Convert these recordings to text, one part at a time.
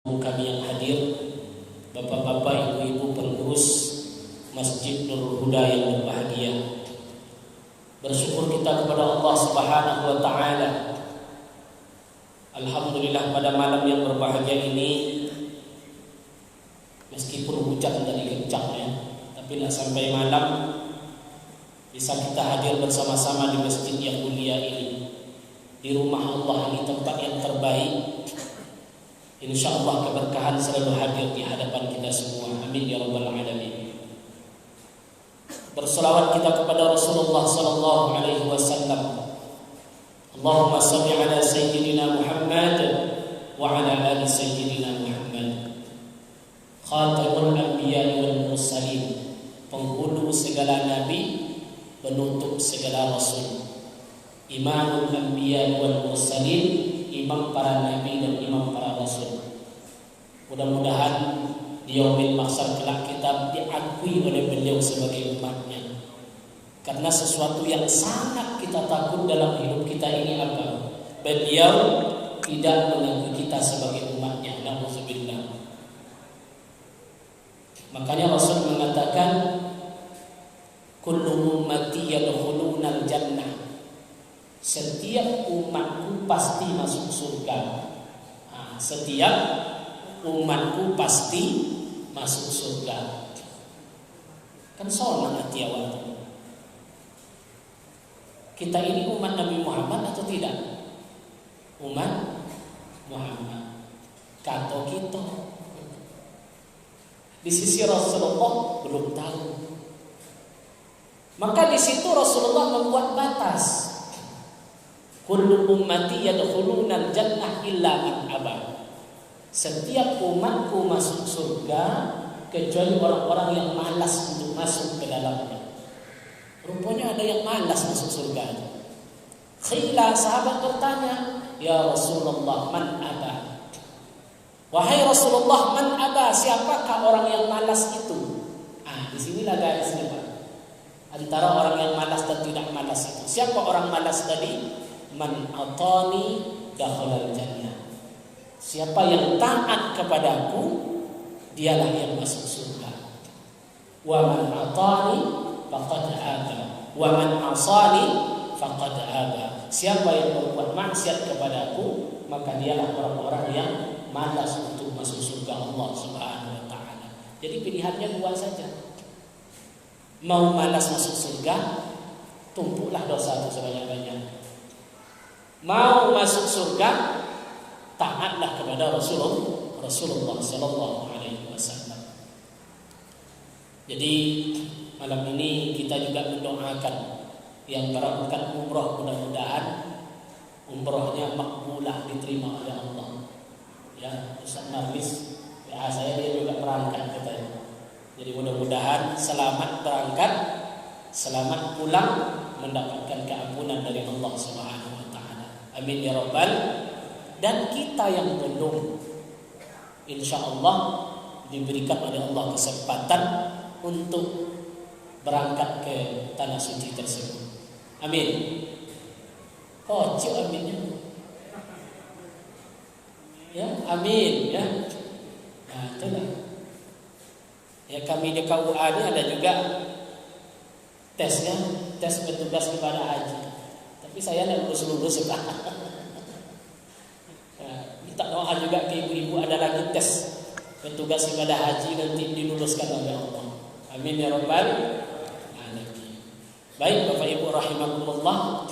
Kami yang hadir, bapak-bapak, ibu-ibu pengurus Masjid Nurul Huda yang berbahagia, bersyukur kita kepada Allah Subhanahu wa Ta'ala. Alhamdulillah, pada malam yang berbahagia ini, meskipun hujan tadi kencang ya, tapi tidak sampai malam bisa kita hadir bersama-sama di masjid yang mulia ini, di rumah Allah ini, tempat yang terbaik. InsyaAllah keberkahan selalu hadir di hadapan kita semua. Amin ya rabbal alamin. Berselawat kita kepada Rasulullah sallallahu alaihi wasallam. Allahumma shalli ala sayyidina Muhammad wa ala ali sayyidina Muhammad. Khatamul anbiya wal mursalin, penghulu segala nabi, penutup segala rasul. Imamul anbiya wal mursalin, imam para nabi dan imam para rasul. Mudah-mudahan di yaumil mahsyar kelak kita diakui oleh beliau sebagai umatnya. Karena sesuatu yang sangat kita takut dalam hidup kita ini apa? Beliau tidak mengakui kita sebagai umatnya. Na'udzubillah. Makanya Rasul mengatakan, kullu ummati yadkhulunal jannah. Setiap umatku pasti masuk surga. Setiap umatku pasti masuk surga. Kan soalnya hati awal. Kita ini umat Nabi Muhammad atau tidak? Umat Muhammad. Kata kita. Di sisi Rasulullah belum tahu. Maka di situ Rasulullah membuat batas. Kullu ummati yadkhulunal jannah illa man aba. Setiap umatku masuk surga kecuali orang-orang yang malas untuk masuk ke dalamnya. Rupanya ada yang malas masuk surga. Khila, sahabat bertanya, ya Rasulullah, man aba? Wahai Rasulullah, man aba? Siapakah orang yang malas itu? Di sinilah garisnya, Pak. Antara orang yang malas dan tidak malas itu. Siapa orang malas tadi? Man atani dakhalal jannah. Siapa yang taat kepadaku, dialah yang masuk surga. Wa man atani faqad aba, wa man asani faqad aba. Siapa yang berbuat maksiat kepadaku, maka dialah orang-orang yang malas untuk masuk surga Allah Subhanahu wa Ta'ala. Jadi pilihannya dua saja. Mau malas masuk surga, tumpuklah dosa itu sebanyak-banyaknya. Mau masuk surga, taatlah kepada Rasulullah sallallahu alaihi wasallam. Jadi malam ini kita juga mendoakan yang berangkat umrah, mudah-mudahan umrahnya makbulah, diterima oleh Allah. Ya, Ustaz Narmis, ya saya dia juga berangkat katanya. Jadi mudah-mudahan selamat berangkat, selamat pulang, mendapatkan keampunan dari Allah Subhanahu wa Ta'ala. Amin ya rabbal. Dan kita yang belum, insyaallah diberikan oleh Allah kesempatan untuk berangkat ke tanah suci tersebut. Amin. Kocok aminnya. Ya, amin ya. Nah, itulah. Ya, kami di KUA ini ada juga tesnya, tes petugas ibadah haji. Tapi saya tidak lulus-lulus ya. Minta doa juga ke ibu-ibu, ada lagi tes petugas ibadah haji nanti diluluskan oleh Allah. Amin ya rabbal alamin. Baik Bapak Ibu rahimakumullah,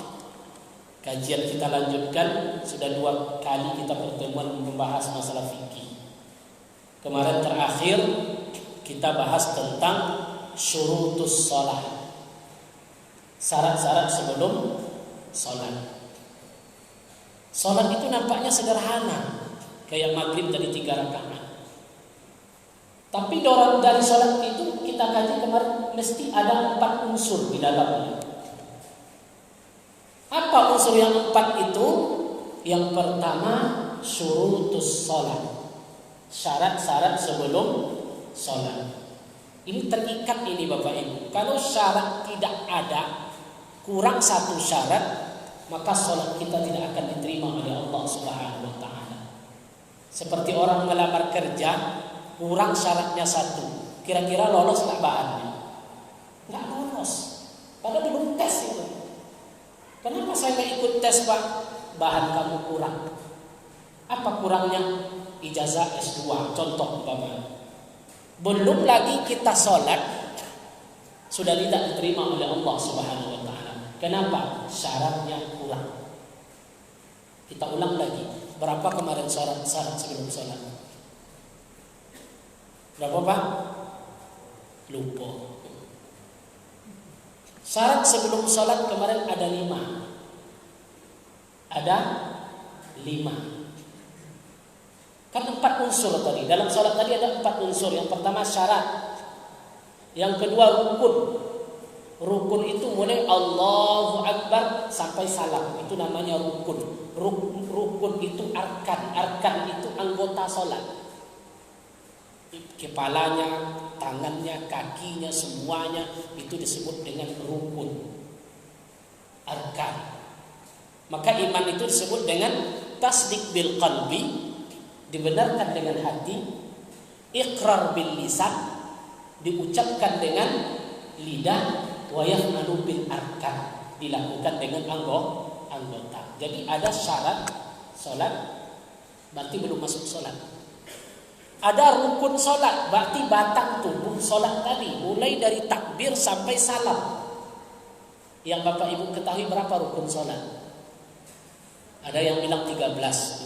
kajian kita lanjutkan. Sudah 2 kali kita pertemuan membahas masalah fikih. Kemarin terakhir kita bahas tentang syurutus shalah, syarat-syarat sebelum salat. Salat itu nampaknya sederhana, kayak maghrib tadi 3 rakaat. Tapi dari salat itu kita kaji kemarin mesti ada 4 unsur di dalamnya. Apa unsur yang 4 itu? Yang pertama, syurutus salat, syarat-syarat sebelum salat. Ini terikat ini Bapak Ibu. Kalau syarat tidak ada, kurang 1 syarat, maka salat kita tidak akan diterima oleh Allah Subhanahu wa Ta'ala. Seperti orang melamar kerja, kurang syaratnya satu. Kira-kira lolos nggak bahannya? Nggak lolos. Padahal belum tes itu. Kenapa saya nggak ikut tes, Pak? Bahan kamu kurang. Apa kurangnya? Ijazah S2, contoh umpamanya. Belum lagi kita sholat sudah tidak diterima oleh Allah Subhanahu wa taala. Kenapa? Syaratnya kurang. Kita ulang lagi. Berapa kemarin syarat sebelum sholat? Berapa, Pak? Lupa. Syarat sebelum sholat kemarin ada 5. Ada 5. Kan 4 unsur tadi. Dalam sholat tadi ada 4 unsur. Yang pertama syarat. Yang kedua rukun. Rukun itu mulai Allahu Akbar sampai salam. Itu namanya rukun. Rukun itu arkan. Arkan itu anggota sholat. Kepalanya, tangannya, kakinya, semuanya itu disebut dengan rukun. Arkan. Maka iman itu disebut dengan tasdik bil qalbi, dibenarkan dengan hati, iqrar bil lisan, diucapkan dengan lidah, wa yaf'alu bil arkan, dilakukan dengan anggota. Jadi ada syarat salat, berarti belum masuk salat. Ada rukun salat, berarti batang tubuh salat tadi, mulai dari takbir sampai salam. Yang Bapak Ibu ketahui berapa rukun salat? Ada yang bilang 13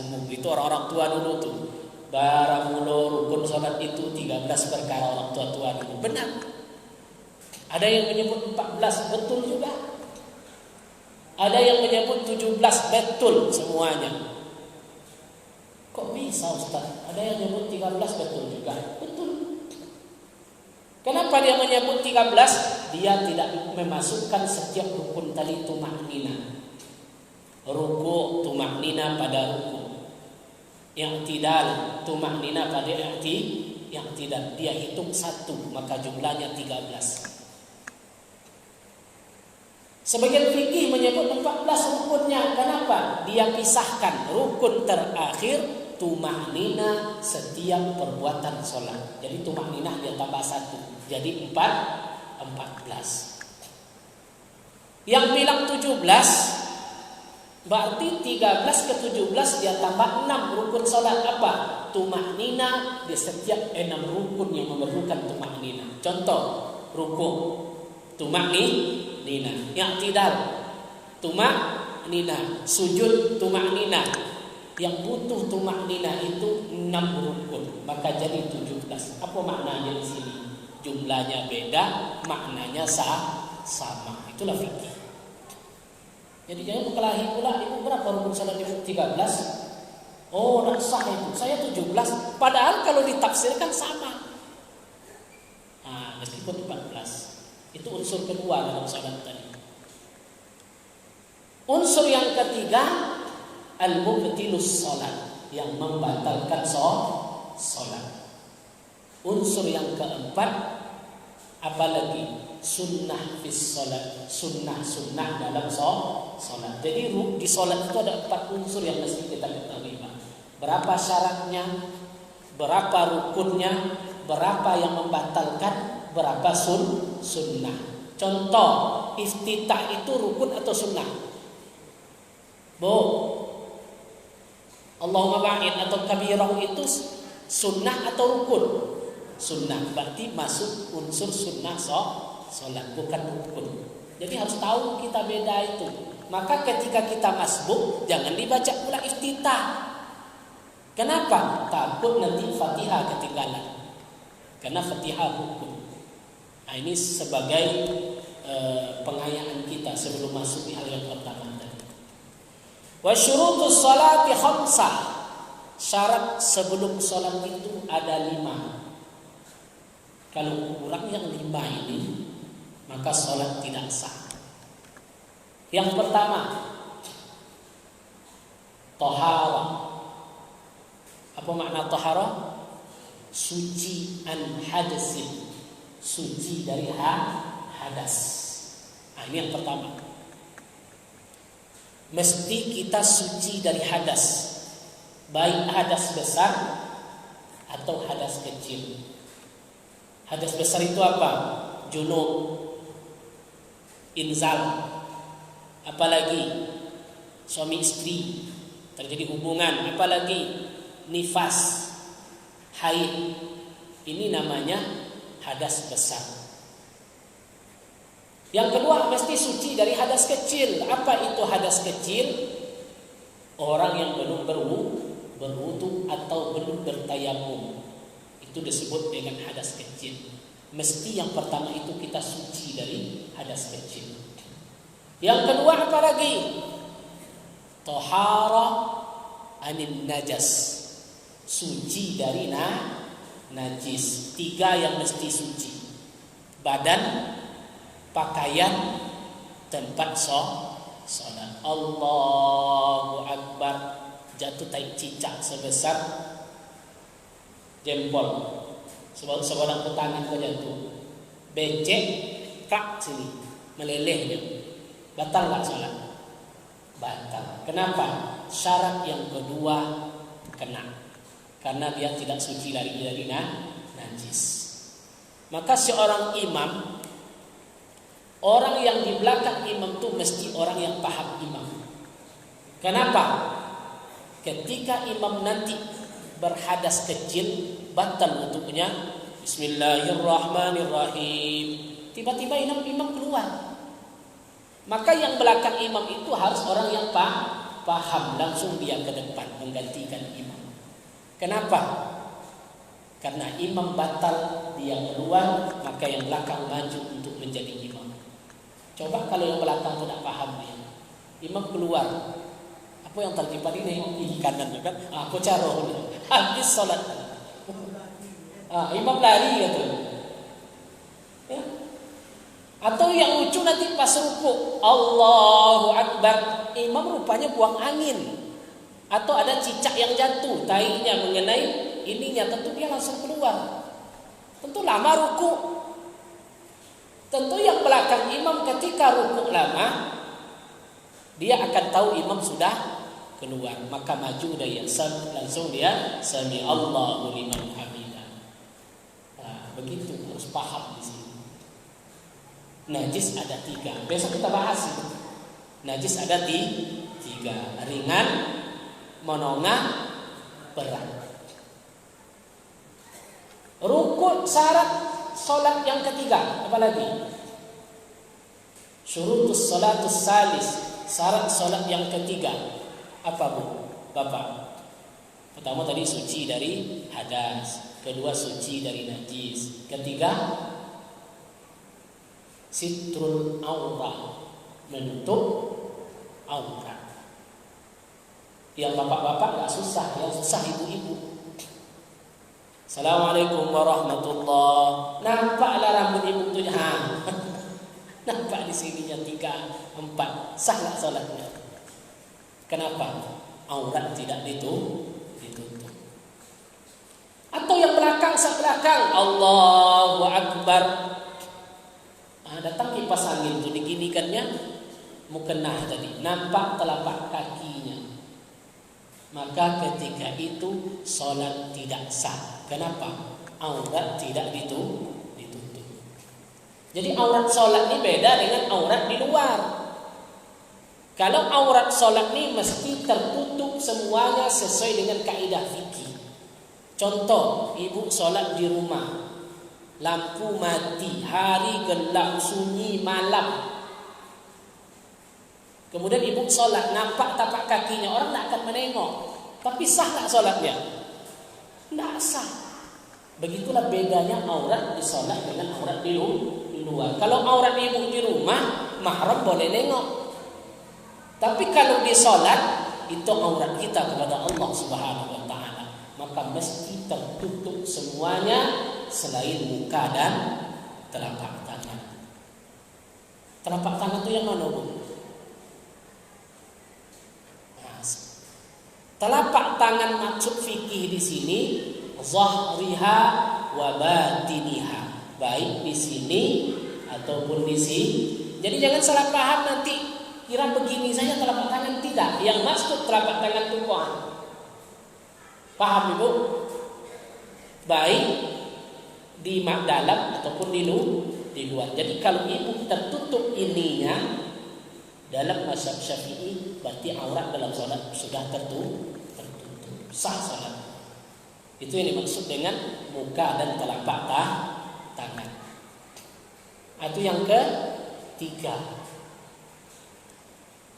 umum. Itu orang-orang tua dulu tuh. Baramulo rukun salat itu 13 perkara orang tua-tua dulu. Benar. Ada yang menyebut 14, betul juga. Ada yang menyebut 17, betul semuanya. Kok bisa, Ustaz? Ada yang menyebut 13, betul juga. Betul. Kenapa dia menyebut 13? Dia tidak memasukkan setiap rukun tadi tumaknina. Ruku tumaknina pada ruku, i'tidal tumaknina pada i'tidal. Dia hitung 1, maka jumlahnya 13. Sebagian fikih menyebut 14 rukunnya. Kenapa? Dia pisahkan rukun terakhir tumaknina setiap perbuatan sholat. Jadi tumaknina dia tambah 1, jadi 14. Yang bilang 17 berarti 13 ke 17 dia tambah 6 rukun salat. Apa? Tumaknina di setiap 6 rukun yang memerlukan tumaknina. Contoh, rukuk tumaknina, i'tidal tumaknina, sujud tumaknina. Yang butuh tumaknina itu 6 rukun, maka jadi 17. Apa maknanya di sini? Jumlahnya beda, maknanya sama. Itulah fikih. Jadi jangan berkelahi pula, itu berapa rukun salat itu? 13. Oh, nak sah itu. Saya 17. Padahal kalau ditafsirkan sama. Meskipun 14. Itu unsur kedua dalam salat tadi. Unsur yang ketiga, al-mubtilus salat, yang membatalkan salat. Unsur yang keempat, apalagi? Sunnah fis salat, sunnah dalam salat. Jadi di salat itu ada 4 unsur yang mesti kita ketahui. Berapa syaratnya, berapa rukunnya, berapa yang membatalkan, berapa sunnah. Contoh, iftitah itu rukun atau sunnah? Bu, Allahumma ba'id atau kabirah itu sunnah atau rukun? Sunnah, berarti masuk unsur sunnah salat, bukan rukun. Jadi harus tahu kita beda itu. Maka ketika kita masbuk, jangan dibaca pula iftitah. Kenapa? Takut nanti Fatihah ketinggalan. Karena Fatihah rukun. Nah, ini sebagai pengayaan kita sebelum masuk di hal yang pertama tadi. Wa syurutus salati khamsah. Syarat sebelum salat itu ada 5. Kalau kurang yang 5 ini, maka salat tidak sah. Yang pertama, taharah. Apa makna taharah? Suci an hadasin, suci dari hadas. Nah, ini yang pertama. Mesti kita suci dari hadas. baik hadas besar atau hadas kecil. Hadas besar itu apa? Junub, inzal, apalagi suami istri terjadi hubungan, apalagi nifas, haid. Ini namanya hadas besar. Yang kedua, mesti suci dari hadas kecil. Apa itu hadas kecil? Orang yang belum berwudu atau belum bertayamum, itu disebut dengan hadas kecil. Mesti yang pertama itu kita suci dari hadas kecil. Yang kedua apa lagi? Tahara anin najas, suci dari najis. 3 yang mesti suci: badan, pakaian, tempat sholat. Allahu Akbar. Jatuh tai cicak sebesar jempol, sebarang tangan kau jatuh, becek, krak sini, melelehnya, batal nggak sholat? Batal. Kenapa? Syarat yang kedua kena, karena dia tidak suci dari najis. Maka seorang imam, orang yang di belakang imam itu mesti orang yang paham imam. Kenapa? Ketika imam nanti berhadas kecil, batal wudunya. Bismillahirrahmanirrahim. Tiba-tiba imam keluar. Maka yang belakang imam itu harus orang yang paham. Langsung dia ke depan menggantikan imam. Kenapa? Karena imam batal, dia keluar, maka yang belakang maju untuk menjadi imam. Coba kalau yang belakang tidak paham dia, imam keluar, apa yang terjadi ini kanan kan? Aku caro habis sholat. Imam lari gitu. Ya. Atau yang lucu nanti pas ruku, Allahu Akbar, imam rupanya buang angin. Atau ada cicak yang jatuh, tainya mengenai ininya, tentu dia langsung keluar. Tentu lama ruku. Tentu yang belakang imam ketika ruku lama, dia akan tahu imam sudah keluar, maka maju dia langsung dia sami Allahu liman hamidah. Begitu harus paham di sini. Najis ada 3. Besok kita bahas itu. Najis ada 3. Ringan, menengah, berat. Rukun syarat solat yang ketiga, apa lagi? Syurutus salatus salis, syarat solat yang ketiga. Apa Bu? Bapak? Pertama tadi suci dari hadas, kedua suci dari najis, ketiga sitrul aurat, menutup aurat. Yang bapak-bapak gak susah, yang susah ibu-ibu. Assalamualaikum warahmatullahi. Nampaklah rambut ibu tu nampak di sininya 3, 4. Sah gak salatnya? Kenapa? Aurat tidak ditutup. Atau yang belakang, belakang, Allahu Akbar. Datang kipas angin itu diginikannya, mukenah tadi, nampak telapak kakinya. Maka ketika itu solat tidak sah. Kenapa? Aurat tidak ditutup. Jadi aurat solat ini beda dengan aurat di luar. Kalau aurat solat ini mesti tertutup semuanya sesuai dengan kaidah fikih. Contoh, ibu solat di rumah, lampu mati, hari gelap, sunyi, malam. Kemudian ibu solat, nampak tapak kakinya, orang tak akan menengok. Tapi sah tak solatnya? Tidak sah. Begitulah bedanya aurat di solat dengan aurat di luar. Kalau aurat ibu di rumah, mahram boleh nengok. Tapi kalau di solat, itu aurat kita kepada Allah Subhanahu wa ta'ala. Maka mesti tertutup semuanya selain muka dan telapak tangan. Telapak tangan itu yang mana, Bu? Telapak tangan maksud fikih di sini zahriha wa batiniha, baik di sini ataupun di sini. Jadi jangan salah paham nanti kira begini saja telapak tangan, tidak. Yang maksud telapak tangan itu Paham Ibu? Baik di dalam ataupun di luar. Jadi kalau ibu tertutup ininya dalam mazhab Syafi'i, berarti aurat dalam salat sudah tertutup, sah salat. Itu yang dimaksud dengan muka dan telapak tangan. Itu yang ketiga.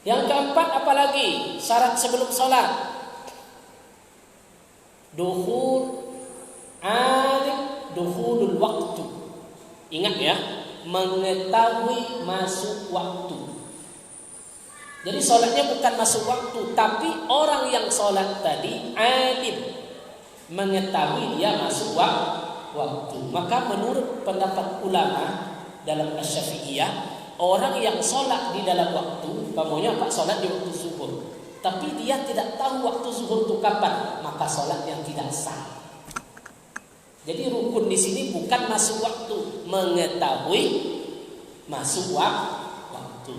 Yang keempat apalagi syarat sebelum salat? Dukhulul waktu. Ingat ya, mengetahui masuk waktu. Jadi sholatnya bukan masuk waktu, tapi orang yang sholat tadi alim, mengetahui dia masuk waktu. Maka menurut pendapat ulama dalam Asy-Syafi'iyah, orang yang sholat di dalam waktu, umpamanya Pak sholat di waktu zuhur, tapi dia tidak tahu waktu zuhur itu kapan, maka sholat yang tidak sah. Jadi rukun di sini bukan masuk waktu, mengetahui masuk waktu.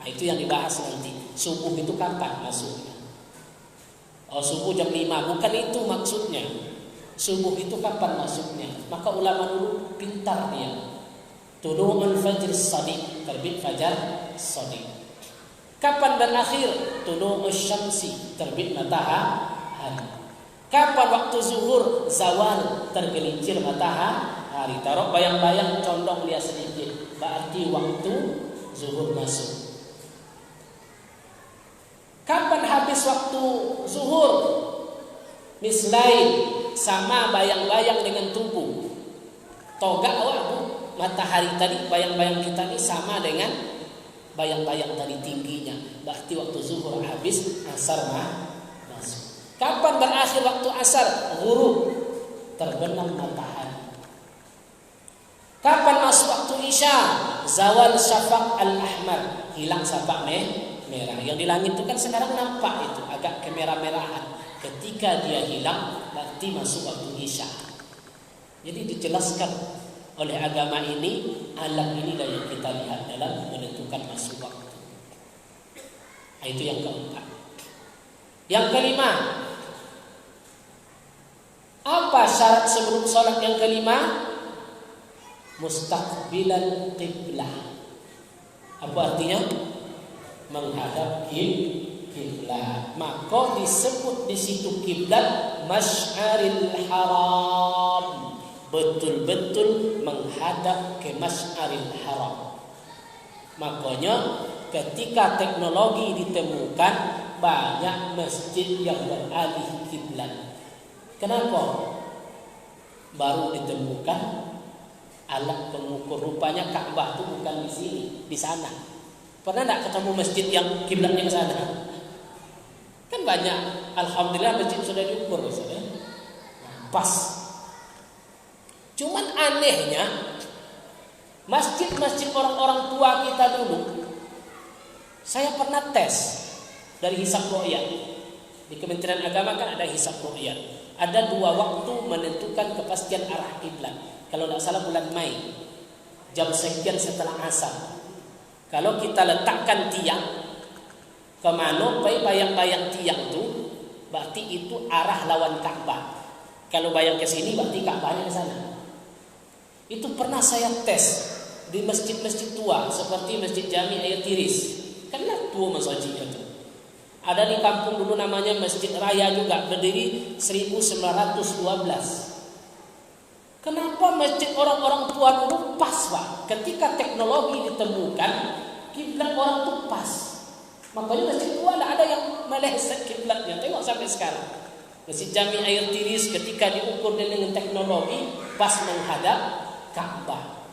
Nah, itu yang dibahas nanti. Subuh itu kapan masuknya? Oh, subuh jam 5, bukan itu maksudnya. Subuh itu kapan masuknya? Maka ulama dulu pintar dia. Tulu'ul fajr shadiq, terbit fajar shadiq. Kapan berakhir? Tulu'us syamsi, terbit matahari. Kapan waktu zuhur? Zawal, tergelincir matahari. Taruh bayang-bayang condong dia sedikit, berarti waktu zuhur masuk. Kapan habis waktu zuhur? Mislain, sama bayang-bayang dengan tubuh. Toga waktu matahari tadi, bayang-bayang kita ini sama dengan bayang-bayang tadi tingginya. Berarti waktu zuhur habis, asar masuk. Kapan berakhir waktu asar? Ghurub, terbenam matahari. Kapan masuk waktu isya? Zawal syafaq al-ahmar, hilang syafaq merah. Yang di langit itu kan sekarang nampak itu agak kemerah-merahan. Ketika dia hilang, berarti masuk waktu isya. Jadi dijelaskan oleh agama ini, alam inilah yang kita lihat dalam menentukan masuk waktu. Itu yang keempat. Yang kelima, apa syarat sebelum sholat yang kelima? Mustaqbilan qiblah. Apa artinya? Menghadap kiblat. Maka disebut di situ kiblat Masy'aril Haram. Betul-betul menghadap ke Masy'aril Haram. Makanya ketika teknologi ditemukan, banyak masjid yang beralih kiblat. Kenapa? Baru ditemukan alat pengukur, rupanya Ka'bah itu bukan di sini, di sana. Pernah enggak ketemu masjid yang kiblatnya ke sana? Kan banyak. Alhamdulillah masjid sudah diukur misalnya. Pas. Cuman anehnya masjid-masjid orang-orang tua kita dulu, saya pernah tes dari hisab ru'yah. Di Kementerian Agama kan ada hisab ru'yah. Ada 2 waktu menentukan kepastian arah kiblat. Kalau tidak salah bulan Mei, jam sekian setelah asar. Kalau kita letakkan tiang kemana bayang-bayang tiang itu, berarti itu arah lawan Ka'bah. Kalau bayang ke sini, berarti Ka'bahnya ke sana. Itu pernah saya tes di masjid-masjid tua seperti Masjid Jami Air Tiris. Karena tua masjidnya itu. Ada di kampung dulu namanya Masjid Raya juga, berdiri 1912. Kenapa masjid orang-orang tua dulu pas, Pak? Ketika teknologi ditemukan, kiblat orang itu pas. Makanya masjid tua tidak ada yang meleset kiblatnya. Tengok sampai sekarang. Masjid Jami Air Tiris ketika diukur dengan teknologi pas menghadap Ka'bah.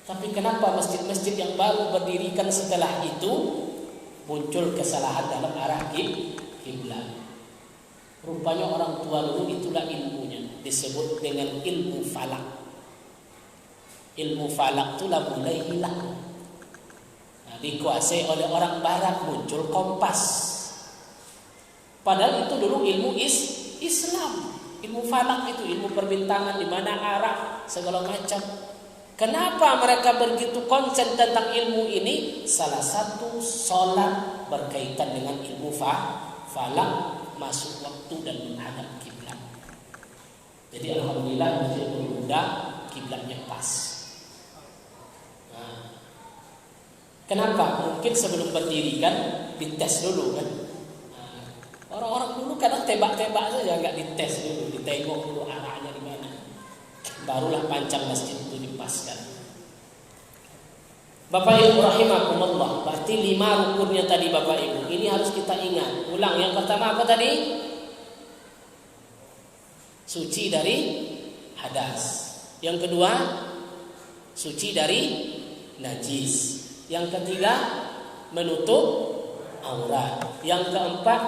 Tapi kenapa masjid-masjid yang baru berdirikan setelah itu muncul kesalahan dalam arah kiblat? Rupanya orang tua dulu itulah ilmunya, disebut dengan ilmu falak. Ilmu falak itulah mulai hilang. Nah, dikuasai oleh orang barat, muncul kompas. Padahal itu dulu ilmu Islam. Ilmu falak itu ilmu perbintangan, di mana arah segala macam. Kenapa mereka begitu konsen tentang ilmu ini? Salah satu sholat berkaitan dengan ilmu falak. masuk waktu dan menghadap kiblat. Jadi alhamdulillah Masjid Nurul Huda kiblatnya pas. Nah, kenapa? Mungkin sebelum berdiri kan dites dulu kan. Nah, orang-orang dulu kadang tebak-tebak saja, nggak dites dulu, ditengok dulu arahnya di mana. Barulah pancang masjid itu dipaskan. Bapak Ibu rahimakumullah, berarti 5 rukunnya tadi Bapak Ibu. Ini harus kita ingat. Ulang, yang pertama apa tadi? Suci dari hadas. Yang kedua, suci dari najis. Yang ketiga, menutup aurat. Yang keempat,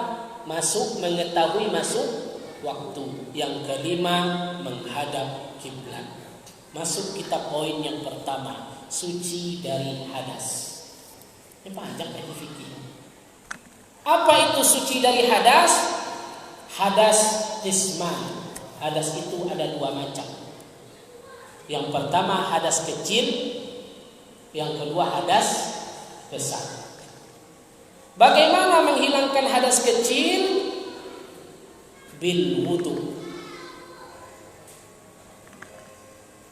mengetahui masuk waktu. Yang kelima, menghadap kiblat. Masuk kita poin yang pertama, suci dari hadas. Ini panjang dari fikih. Apa itu suci dari hadas? Hadas isman. Hadas itu ada 2 macam. Yang pertama hadas kecil, yang kedua hadas besar. Bagaimana menghilangkan hadas kecil? Bil wudu.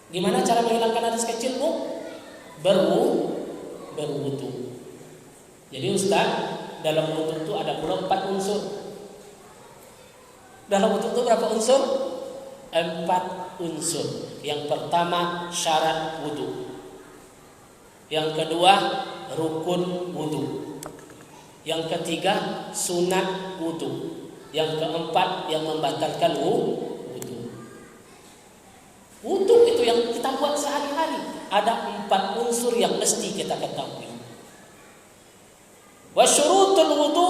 Gimana cara menghilangkan hadas kecil, Bu? Berwudu. Jadi Ustaz, dalam wudu itu ada pula 4 unsur. Dalam wudu itu berapa unsur? 4 unsur. Yang pertama syarat wudu. Yang kedua rukun wudu. Yang ketiga sunat wudu. Yang keempat yang membatalkan wudu. Wudu itu yang kita buat sehari-hari. Ada 4 unsur yang mesti kita ketahui. Wa syurutul wudu,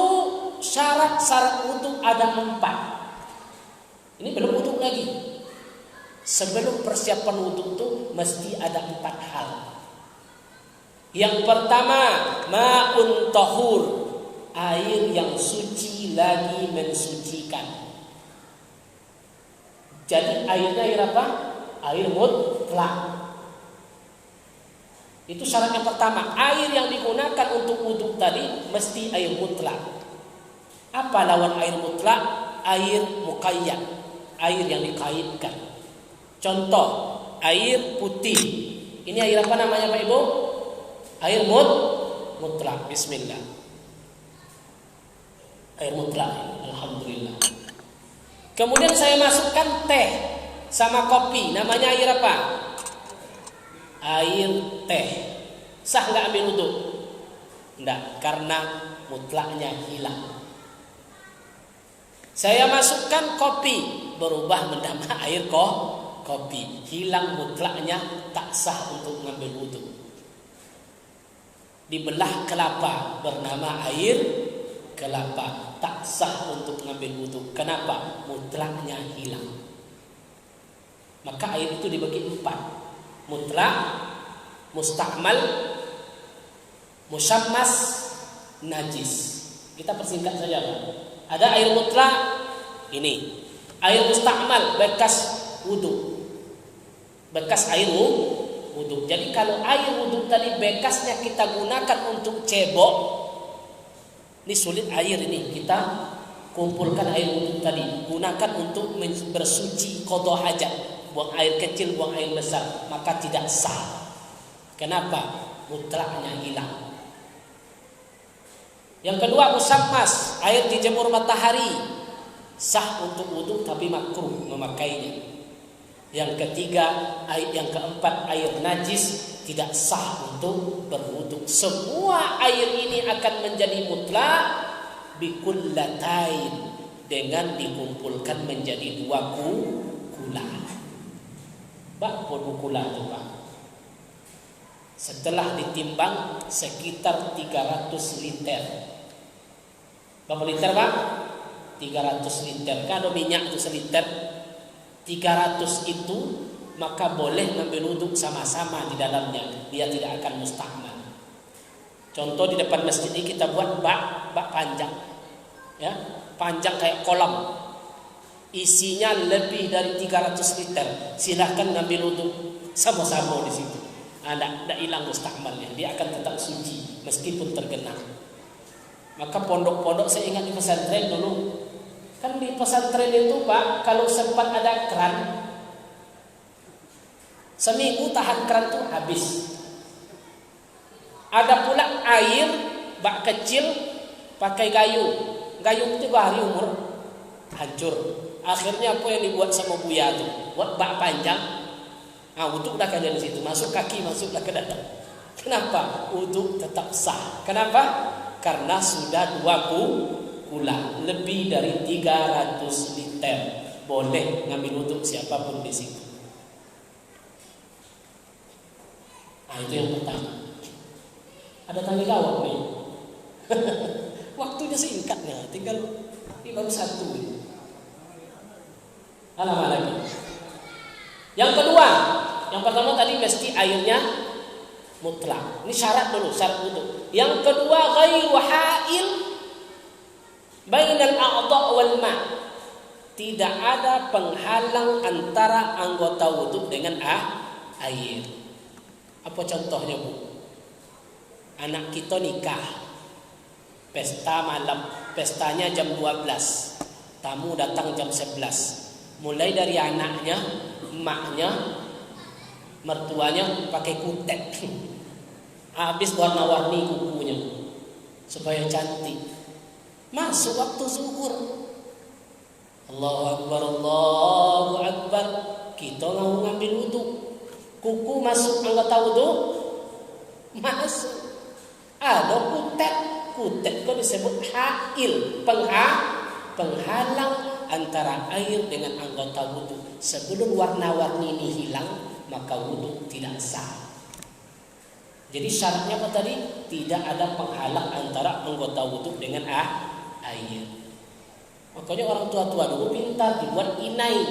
syarat-syarat wudu ada 4. Ini belum wudu lagi. Sebelum persiapan wudu itu mesti ada 4 hal. Yang pertama, ma'un tahur, air yang suci lagi mensucikan. Jadi airnya air apa? Air mutlak. Itu syarat yang pertama. Air yang digunakan untuk wudu tadi mesti air mutlak. Apa lawan air mutlak? Air muqayyad, air yang dikaitkan. Contoh, air putih. Ini air apa namanya Pak Ibu? Air mutlak. Bismillah. Air mutlak. Alhamdulillah. Kemudian saya masukkan teh sama kopi. Namanya air apa? Air teh. Sah nggak ambil wudu? Enggak, karena mutlaknya hilang. Saya masukkan kopi, berubah menambah air kopi, hilang mutlaknya, tak sah untuk mengambil wudu. Dibelah kelapa, bernama air kelapa, tak sah untuk mengambil wudu. Kenapa? Mutlaknya hilang. Maka air itu dibagi 4. Mutlak, musta'mal, musyammas, najis. Kita persingkat saja Pak. Ada air mutlak, ini. Air musta'mal, bekas wudu. Bekas air wudu. Jadi kalau air wudu tadi bekasnya kita gunakan untuk cebok, ini sulit air ini, kita kumpulkan air wudu tadi, gunakan untuk bersuci qada hajat, buang air kecil, buang air besar, maka tidak sah. Kenapa? Mutlaknya hilang. Yang kedua musammas, air dijemur matahari, sah untuk wudu tapi makruh memakainya. Yang ketiga, yang keempat air najis, tidak sah untuk berwudu. Semua air ini akan menjadi mutlak bikullatain, dengan dikumpulkan menjadi 2 kula. Berapa kula itu Pak? Setelah ditimbang sekitar 300 liter. Berapa liter Pak? 300 liter. Kalau minyak itu seliter, 300 itu maka boleh ngambil wudhu sama-sama di dalamnya. Dia tidak akan mustahmal. Contoh di depan masjid ini kita buat bak panjang, ya, panjang kayak kolam. Isinya lebih dari 300 liter. Silahkan ngambil wudhu sama-sama di situ. Tidak hilang mustahmalnya. Dia akan tetap suci meskipun tergenang. Maka pondok-pondok, saya ingat di pesantren dulu, Kan di pesantren itu Pak, kalau sempat ada keran, seminggu tahan keran tuh habis. Ada pula air bak kecil pakai gayung itu 2 hari umur hancur. Akhirnya apa yang dibuat sama Buya tuh, buat bak panjang. Wudhu dah kalian di situ, masuk kaki masuklah ke dalam. Kenapa? Wudhu tetap sah. Kenapa? Karena sudah 2 kula, lebih dari 300 liter. Boleh ngambil wudhu siapapun di situ. Itu yang pertama. Ada tanggung jawab nih. Waktunya singkatnya, tinggal ini baru 1. Lama lagi. Yang kedua, yang pertama tadi mesti airnya mutlak. Ini syarat dulu, syarat wudhu. Yang kedua, ghairu ha'il bainal a'dha' wal ma'. Tidak ada penghalang antara anggota wudhu dengan air. Apa contohnya, Bu? Anak kita nikah, pesta malam, pestanya jam 12, tamu datang jam 11. Mulai dari anaknya, emaknya, mertuanya pakai kutek, habis warna-warni kukunya supaya cantik. Masuk waktu zuhur, Allahu Akbar, Allahu Akbar, kita mau ngambil wudhu, kuku masuk anggota wudhu, masuk. Ada kutek itu disebut ha'il, penghalang antara air dengan anggota wudhu. Sebelum warna-warni ini hilang, maka wudhu tidak sah. Jadi syaratnya apa tadi? Tidak ada penghalang antara anggota wudhu dengan air. Makanya orang tua-tua dulu pintar dibuat inai,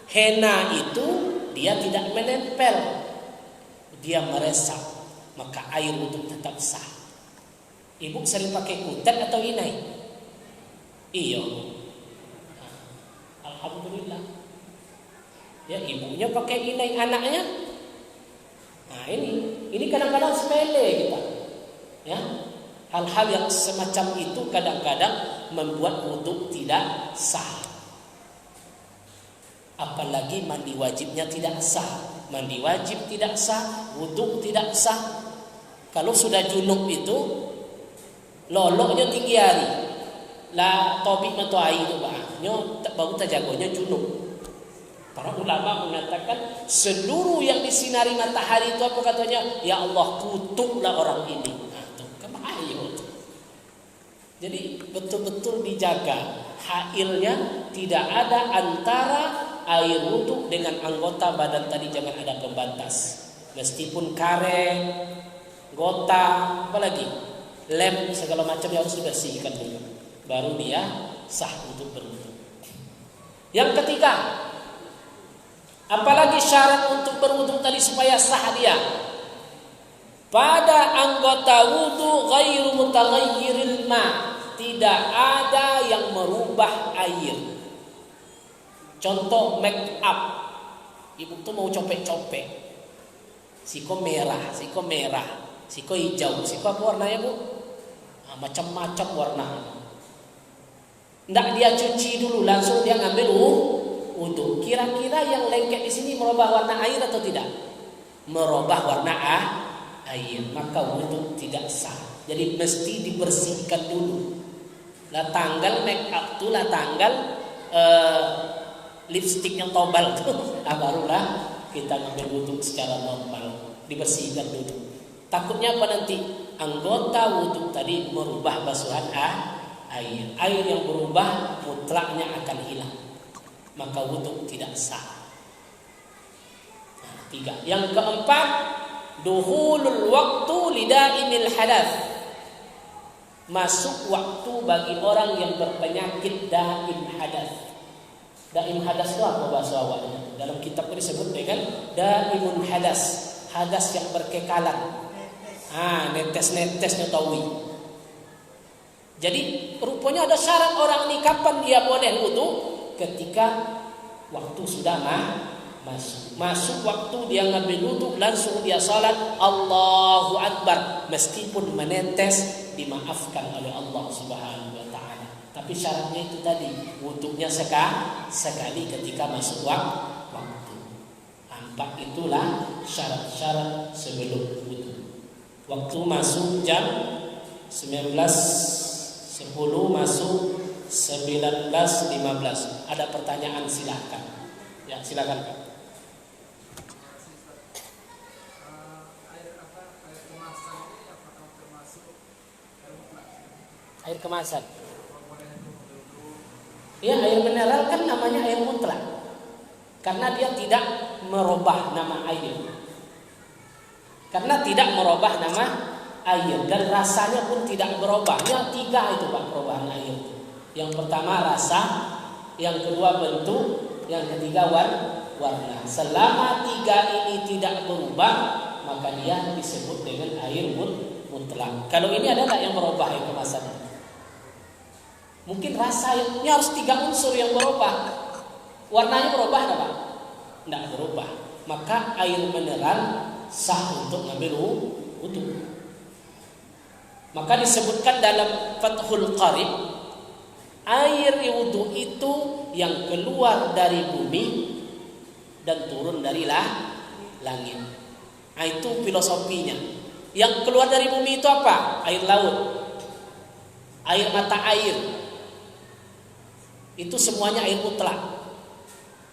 henna itu dia tidak menempel, dia meresap, maka air wudhu tetap sah. Ibu sering pakai kutek atau inai? Iya. Alhamdulillah. Ya, ibunya pakai inai, anaknya. Nah, ini kadang-kadang sepele kita. Ya. Hal-hal yang semacam itu kadang-kadang membuat wudhu tidak sah. Apalagi mandi wajibnya tidak sah. Mandi wajib tidak sah, wudhu tidak sah. Kalau sudah junub itu loloknya tinggi hari, lah tobik atau air itu baru terjagonya junub. Para ulama mengatakan seluruh yang disinari matahari itu apa katanya? Ya Allah, kutuklah orang ini. Jadi betul-betul dijaga hailnya, tidak ada antara air wudhu dengan anggota badan tadi, jangan ada pembatas. Meskipun karet, gota, apalagi lem, segala macam yang harus dibersihkan dulu, baru dia sah untuk berwudhu. Yang ketiga, apalagi syarat untuk berwudhu tadi supaya sah dia, pada anggota wudhu ghairu mutaghayyiril ma', tidak ada yang merubah air. Contoh make up, ibu tuh mau copek-copek, siko merah, siko hijau, siko apa warnanya, Bu? Macam-macam warna. Nggak dia cuci dulu, langsung dia ngambil wudhu. Kira-kira yang lengket di sini merubah warna air atau tidak? Merubah warna air, maka wudhu tidak sah. Jadi mesti dibersihkan dulu. Lah tanggal make up tuh, lah tanggal lipstick yang tobal tuh, barulah kita ngambil wudhu secara normal, dibersihkan dulu. Takutnya apa nanti? Anggota wudhu tadi merubah basuhan air yang berubah mutlaknya akan hilang, maka wudhu tidak sah. Nah, 3. Yang keempat, duhulul waktu lidaimil hadath, masuk waktu bagi orang yang berpenyakit daim hadas. Daim hadas itu apa bahasa awalnya? Dalam kitab ini disebut dengan daimun hadas, hadas yang berkekalan. Netes-netesnya tawi. Jadi rupanya ada syarat orang ini kapan dia boleh wudhu? Ketika waktu sudah Masuk waktu dia ngambil wudhu, langsung dia salat, Allahu Akbar, meskipun menetes dimaafkan oleh Allah Subhanahu wa taala. Tapi syaratnya itu tadi, wudhunya sekali ketika masuk waktu. Empat itulah syarat-syarat sebelum wudhu. Waktu masuk jam 19.10, masuk 19.15. Ada pertanyaan silakan. Ya, silakan Pak. Air kemasan. Ya, air mineral kan namanya air mutlak. Karena dia tidak merubah nama air. Karena tidak merubah nama air dan rasanya pun tidak berubah. Yang tiga itu Pak perubahan air. Yang pertama rasa, yang kedua bentuk, yang ketiga warna. Selama tiga ini tidak berubah, maka dia disebut dengan air mutlak. Kalau ini ada nggak yang berubah air kemasan? Mungkin rasanya harus tiga unsur yang berubah. Warnanya berubah nggak Pak? Nggak berubah. Maka air mineral sah untuk ngambil wudhu. Maka disebutkan dalam Fathul Qarib, air wudhu itu yang keluar dari bumi dan turun dari langit. Nah, itu filosofinya. Yang keluar dari bumi itu apa? Air laut, air mata air. Itu semuanya air mutlak.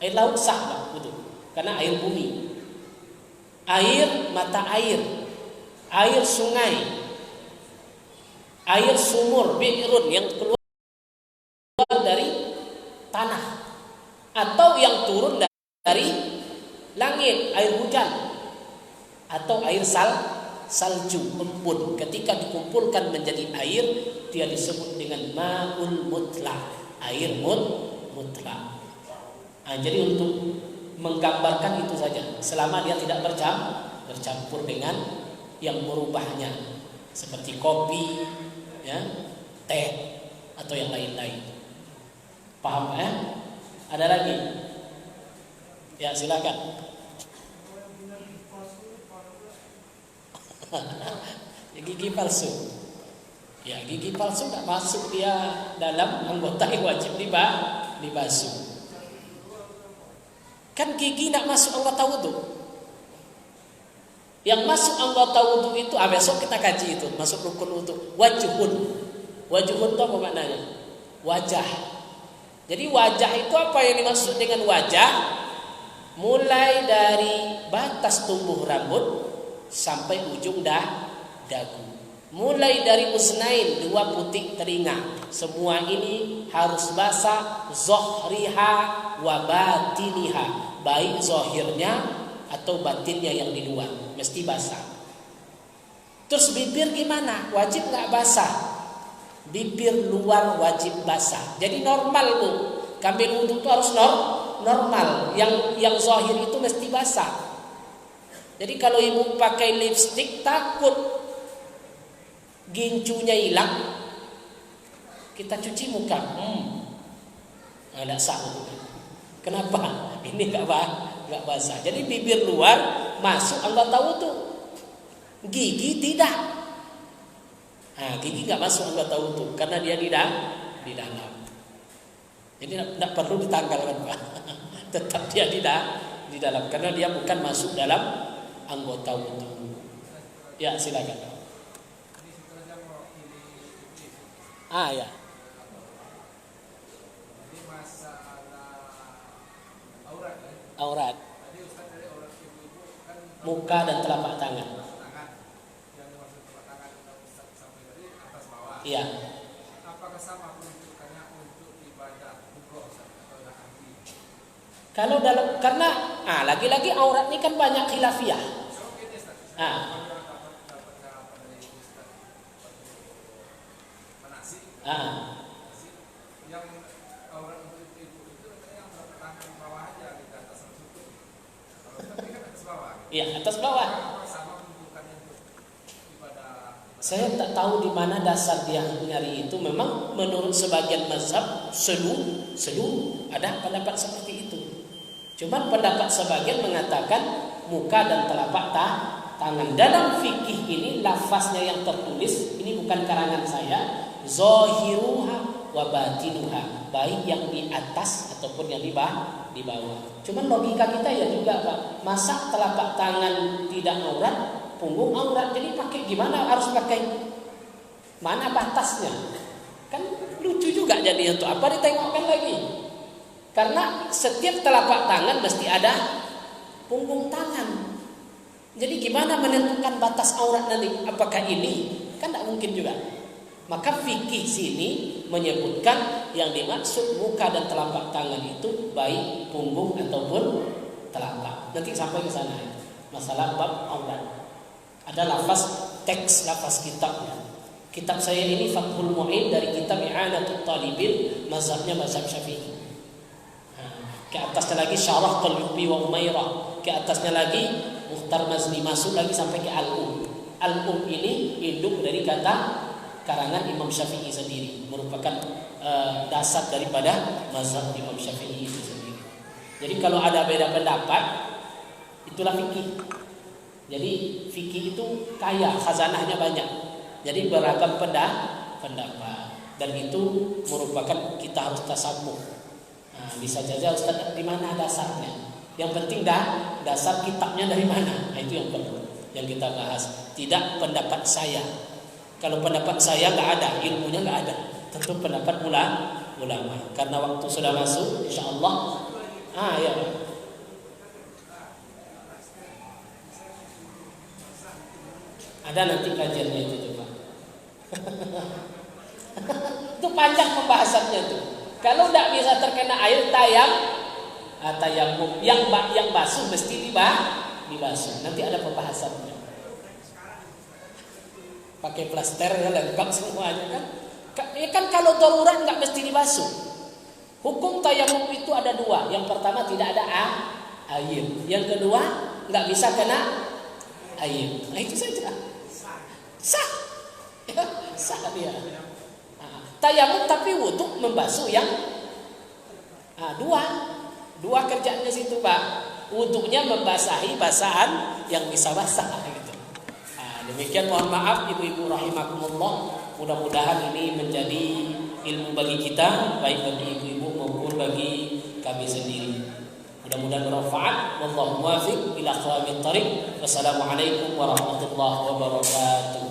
Air laut sah Pak, betul. Karena air bumi. Air mata air, air sungai, air sumur, bi'run yang keluar dari tanah atau yang turun dari langit, air hujan atau air salju, embun. Ketika dikumpulkan menjadi air, dia disebut dengan ma'ul mutlak, air mutlak. Nah, jadi untuk menggambarkan itu saja, selama dia tidak bercampur dengan yang merubahnya, seperti kopi, ya, teh atau yang lain-lain. Paham ya? Ada lagi? Ya, silakan. Gigi palsu. Ya, gigi palsu tak masuk dia dalam anggota yang wajib dibasuh. Kan gigi tak masuk anggota wudhu. Yang masuk anggota wudhu itu, besok kita kaji itu, masuk rukun wudhu. Wajhun itu apa maknanya? Wajah. Jadi wajah itu apa yang dimaksud dengan wajah? Mulai dari batas tumbuh rambut sampai ujung dagu. Mulai dari usnain, dua putik telinga. Semua ini harus basah, zohriha wa batiniha. Baik zohirnya atau batinnya yang di luar, mesti basah. Terus bibir gimana? Wajib nggak basah? Bibir luar wajib basah. Jadi normal Bu, ambil wudhu itu harus normal. Yang zohir itu mesti basah. Jadi kalau ibu pakai lipstik takut gincunya hilang, kita cuci muka, ada sah. Kenapa? Ini nggak basah. Jadi bibir luar masuk anggota wudhu, gigi tidak. Nah, gigi nggak masuk anggota wudhu karena dia di dalam. Jadi tidak perlu ditanggalkan Pak. Tetap dia di dalam karena dia bukan masuk dalam anggota wudhu. Ya, silakan. Ya. Aurat. Muka dan telapak tangan. Iya. Apakah sama peruntukannya untuk ibadah buku atau haji? Kalau dalam karena lagi-lagi aurat ini kan banyak khilafiyah. Yang aurat untuk ibu itu yang tangan bawah aja di atas lutut. Kalau tapi kan atas bawah. Iya, atas bawah. Sama peruntukannya untuk ibadah. Saya tak tahu di mana dasar dia nyari itu. Memang menurut sebagian mazhab seluruh ada pendapat seperti itu. Cuman pendapat sebagian mengatakan muka dan telapak tangan. Dalam fikih ini lafaznya yang tertulis ini bukan karangan saya, zahiruha wa batinuha, baik yang di atas ataupun yang di bawah. Cuman logika kita ya juga Pak, masa telapak tangan tidak aurat, punggung aurat, jadi pakai gimana? Harus pakai mana batasnya? Kan lucu juga jadi untuk apa ditengokkan lagi? Karena setiap telapak tangan mesti ada punggung tangan. Jadi gimana menentukan batas aurat nanti? Apakah ini? Kan tidak mungkin juga. Maka fikih sini menyebutkan yang dimaksud muka dan telapak tangan itu baik punggung ataupun telapak. Nanti sampai ke sana masalah bab aurat. Ada lafaz teks lafaz kitabnya. Kitab saya ini Fathul Mu'in dari kitab I'anatul Talibin, mazhabnya mazhab Syafi'i. Ke atasnya lagi Syarah Qalbi wa Umairah. Ke atasnya lagi Mukhtar Mazli, masuk lagi sampai ke Al-Um. Al-Um ini induk dari kata karangan Imam Syafi'i sendiri, merupakan dasar daripada mazhab Imam Syafi'i itu sendiri. Jadi kalau ada beda pendapat, itulah fikih. Jadi fikih itu kaya, khazanahnya banyak. Jadi beragam pendapat, dan itu merupakan kita harus tasabuh. Nah, bisa saja Ustaz di mana dasarnya. Yang penting dasar kitabnya dari mana. Nah, itu yang perlu yang kita bahas. Tidak pendapat saya. Kalau pendapat saya nggak ada, ilmunya nggak ada. Tentu pendapat ulama. Karena waktu sudah masuk, insya Allah. Ya. Ada nanti kajiannya itu coba. Itu panjang pembahasannya itu. Kalau tidak bisa terkena air tayamum yang basuh mesti dibasuh. Nanti ada pembahasannya. Pakai plaster ya lengkap semuanya kan. Ya kan kalau darurat nggak mesti dibasuh. Hukum tayamum itu ada dua. Yang pertama tidak ada air. Yang kedua nggak bisa kena air. Nah itu saja. Sah. Ya, sah dia. Tayamum tapi wudu membasuh yang dua kerjaannya situ Pak. Wudunya membasahi basahan yang bisa basah gitu. Demikian, mohon maaf ibu-ibu rahimakumullah. Mudah-mudahan ini menjadi ilmu bagi kita, baik bagi ibu-ibu maupun bagi kami sendiri. Mudah-mudahan bermanfaat. Wallahu muwaffiq ila aqwamit thariq. Wassalamualaikum warahmatullahi wabarakatuh.